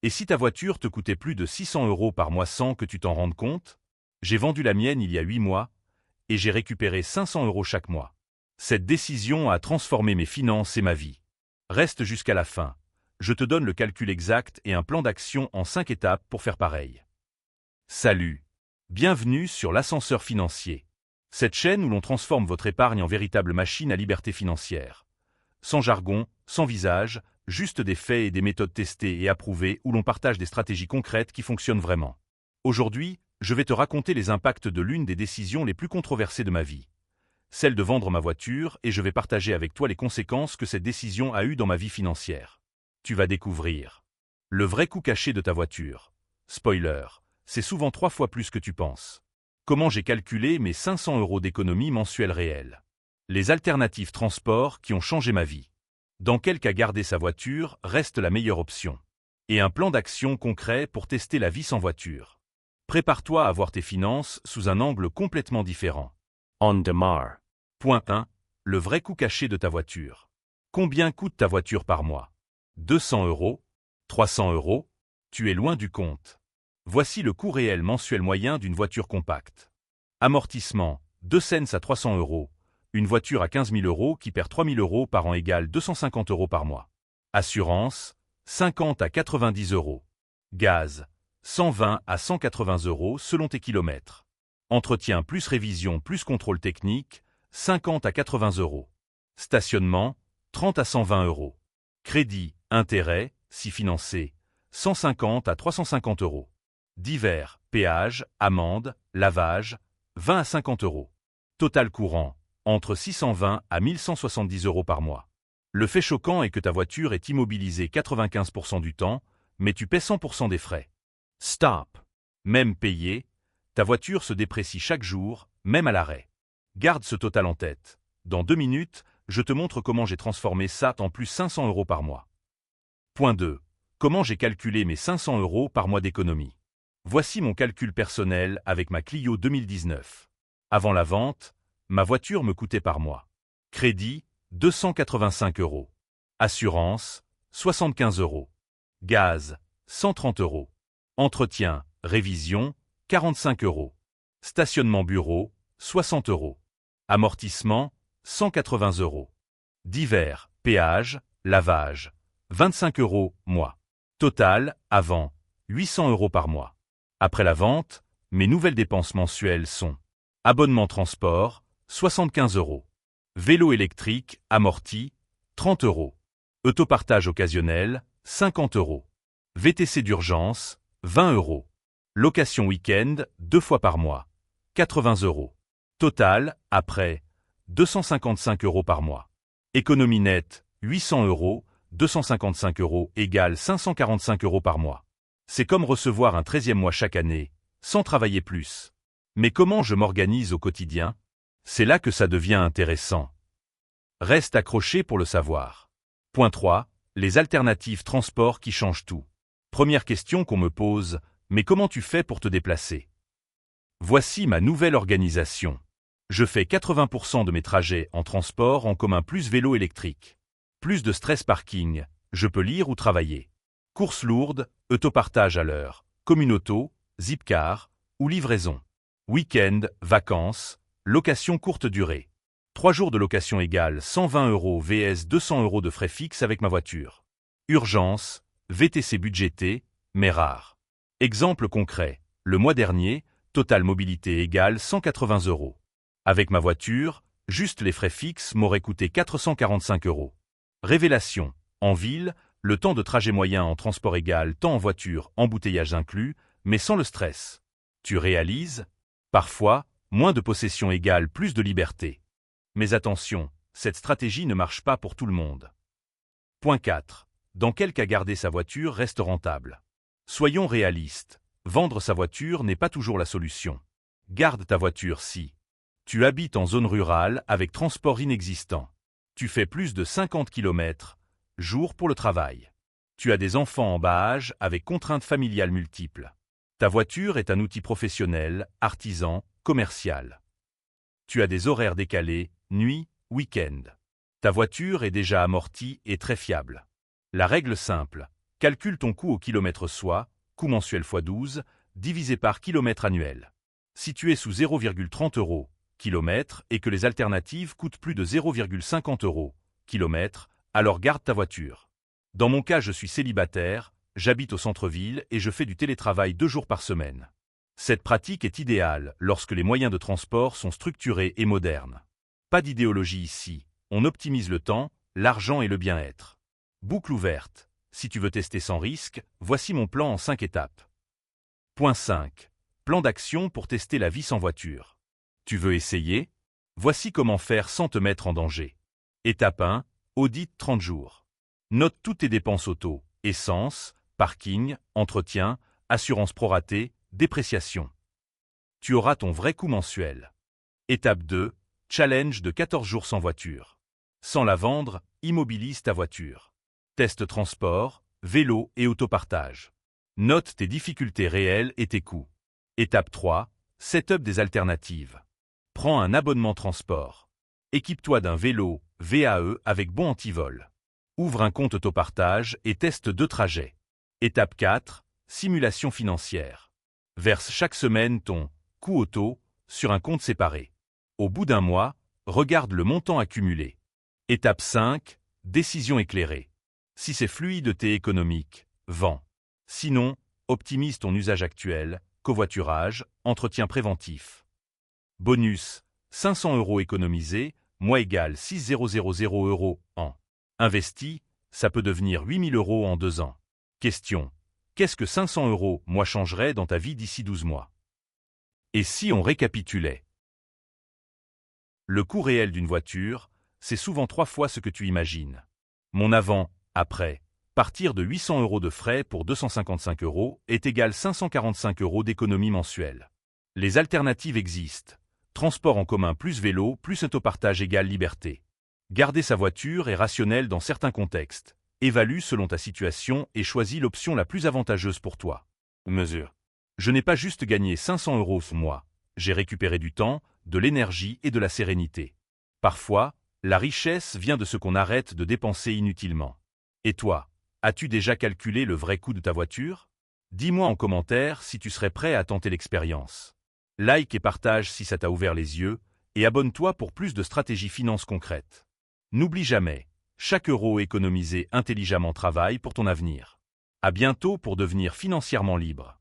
Et si ta voiture te coûtait plus de 600 € par mois sans que tu t'en rendes compte? J'ai vendu la mienne il y a 8 mois, et j'ai récupéré 500 € chaque mois. Cette décision a transformé mes finances et ma vie. Reste jusqu'à la fin. Je te donne le calcul exact et un plan d'action en 5 étapes pour faire pareil. Salut! Bienvenue sur l'ascenseur financier. Cette chaîne où l'on transforme votre épargne en véritable machine à liberté financière. Sans jargon, sans visage, juste des faits et des méthodes testées et approuvées où l'on partage des stratégies concrètes qui fonctionnent vraiment. Aujourd'hui, je vais te raconter les impacts de l'une des décisions les plus controversées de ma vie. Celle de vendre ma voiture, et je vais partager avec toi les conséquences que cette décision a eues dans ma vie financière. Tu vas découvrir le vrai coût caché de ta voiture. Spoiler, c'est souvent 3 fois plus que tu penses. Comment j'ai calculé mes 500 € d'économie mensuelle réelle. Les alternatives transport qui ont changé ma vie. Dans quel cas garder sa voiture reste la meilleure option. Et un plan d'action concret pour tester la vie sans voiture. Prépare-toi à voir tes finances sous un angle complètement différent. On démarre. Point 1. Le vrai coût caché de ta voiture. Combien coûte ta voiture par mois? 200 €? 300 €? Tu es loin du compte. Voici le coût réel mensuel moyen d'une voiture compacte. Amortissement, 2 cents à 300 €. Une voiture à 15 000 € qui perd 3 000 € par an égale 250 € par mois. Assurance, 50 à 90 €. Gaz, 120 à 180 € selon tes kilomètres. Entretien plus révision plus contrôle technique, 50 à 80 €. Stationnement, 30 à 120 €. Crédit, intérêt, si financé, 150 à 350 €. Divers, péage, amende, lavage, 20 à 50 €. Total courant, entre 620 à 1170 € par mois. Le fait choquant est que ta voiture est immobilisée 95% du temps, mais tu paies 100% des frais. Stop. Même payé, ta voiture se déprécie chaque jour, même à l'arrêt. Garde ce total en tête. Dans 2 minutes, je te montre comment j'ai transformé ça en plus 500 € par mois. Point 2. Comment j'ai calculé mes 500 € par mois d'économie. Voici mon calcul personnel avec ma Clio 2019. Avant la vente, ma voiture me coûtait par mois. Crédit, 285 €. Assurance, 75 €. Gaz, 130 €. Entretien, révision, 45 €. Stationnement bureau, 60 €. Amortissement, 180 €. Divers, péage, lavage, 25 € mois. Total, avant, 800 € par mois. Après la vente, mes nouvelles dépenses mensuelles sont abonnement transport, 75 €. Vélo électrique, amorti, 30 €. Autopartage occasionnel, 50 €. VTC d'urgence, 20 €. Location week-end, 2 fois par mois, 80 €. Total, après, 255 € par mois. Économie nette, 800 €, 255 € égale 545 € par mois. C'est comme recevoir un 13e mois chaque année, sans travailler plus. Mais comment je m'organise au quotidien? C'est là que ça devient intéressant. Reste accroché pour le savoir. Point 3. Les alternatives transport qui changent tout. Première question qu'on me pose, mais comment tu fais pour te déplacer? Voici ma nouvelle organisation. Je fais 80% de mes trajets en transport en commun plus vélo électrique. Plus de stress parking, je peux lire ou travailler. Courses lourdes, autopartage à l'heure, communauto, zipcar ou livraison. Week-end, vacances, location courte durée. 3 jours de location égale 120 € vs 200 € de frais fixes avec ma voiture. Urgence, VTC budgété, mais rare. Exemple concret, le mois dernier, total mobilité égale 180 €. Avec ma voiture, juste les frais fixes m'auraient coûté 445 €. Révélation, en ville, le temps de trajet moyen en transport égale temps en voiture, embouteillage inclus, mais sans le stress. Tu réalises? Parfois, moins de possession égale plus de liberté. Mais attention, cette stratégie ne marche pas pour tout le monde. Point 4. Dans quel cas garder sa voiture reste rentable? Soyons réalistes, vendre sa voiture n'est pas toujours la solution. Garde ta voiture si tu habites en zone rurale avec transport inexistant. Tu fais plus de 50 km, jour pour le travail. Tu as des enfants en bas âge avec contraintes familiales multiples. Ta voiture est un outil professionnel, artisan, commercial. Tu as des horaires décalés, nuit, week-end. Ta voiture est déjà amortie et très fiable. La règle simple, Calcule ton coût au kilomètre soit, coût mensuel x 12, divisé par kilomètre annuel. Si tu es sous 0,30 € kilomètre et que les alternatives coûtent plus de 0,50 € kilomètre, alors garde ta voiture. Dans mon cas, je suis célibataire, j'habite au centre-ville et je fais du télétravail 2 jours par semaine. Cette pratique est idéale lorsque les moyens de transport sont structurés et modernes. Pas d'idéologie ici, on optimise le temps, l'argent et le bien-être. Boucle ouverte. Si tu veux tester sans risque, voici mon plan en 5 étapes. Point 5. Plan d'action pour tester la vie sans voiture. Tu veux essayer? Voici comment faire sans te mettre en danger. Étape 1. Audit 30 jours. Note toutes tes dépenses auto, essence, parking, entretien, assurance proratée, dépréciation. Tu auras ton vrai coût mensuel. Étape 2. Challenge de 14 jours sans voiture. Sans la vendre, immobilise ta voiture. Teste transport, vélo et autopartage. Note tes difficultés réelles et tes coûts. Étape 3. Setup des alternatives. Prends un abonnement transport. Équipe-toi d'un vélo VAE avec bon antivol. Ouvre un compte autopartage et teste 2 trajets. Étape 4. Simulation financière. Verse chaque semaine ton coût auto sur un compte séparé. Au bout d'un mois, regarde le montant accumulé. Étape 5. Décision éclairée. Si c'est fluide et économique, vends. Sinon, optimise ton usage actuel, covoiturage, entretien préventif. Bonus, 500 € économisés, mois égale 6 000 € an. Investi, ça peut devenir 8 000 € en 2 ans. Question. Qu'est-ce que 500 € mois changerait dans ta vie d'ici 12 mois? Et si on récapitulait? Le coût réel d'une voiture, c'est souvent 3 fois ce que tu imagines. Mon avant, après, partir de 800 € de frais pour 255 € est égal 545 € d'économie mensuelle. Les alternatives existent. Transport en commun plus vélo plus autopartage égale liberté. Garder sa voiture est rationnel dans certains contextes. Évalue selon ta situation et choisis l'option la plus avantageuse pour toi. Mesure. Je n'ai pas juste gagné 500 € ce mois. J'ai récupéré du temps, de l'énergie et de la sérénité. Parfois, la richesse vient de ce qu'on arrête de dépenser inutilement. Et toi, as-tu déjà calculé le vrai coût de ta voiture? Dis-moi en commentaire si tu serais prêt à tenter l'expérience. Like et partage si ça t'a ouvert les yeux, et abonne-toi pour plus de stratégies finances concrètes. N'oublie jamais, chaque euro économisé intelligemment travaille pour ton avenir. À bientôt pour devenir financièrement libre.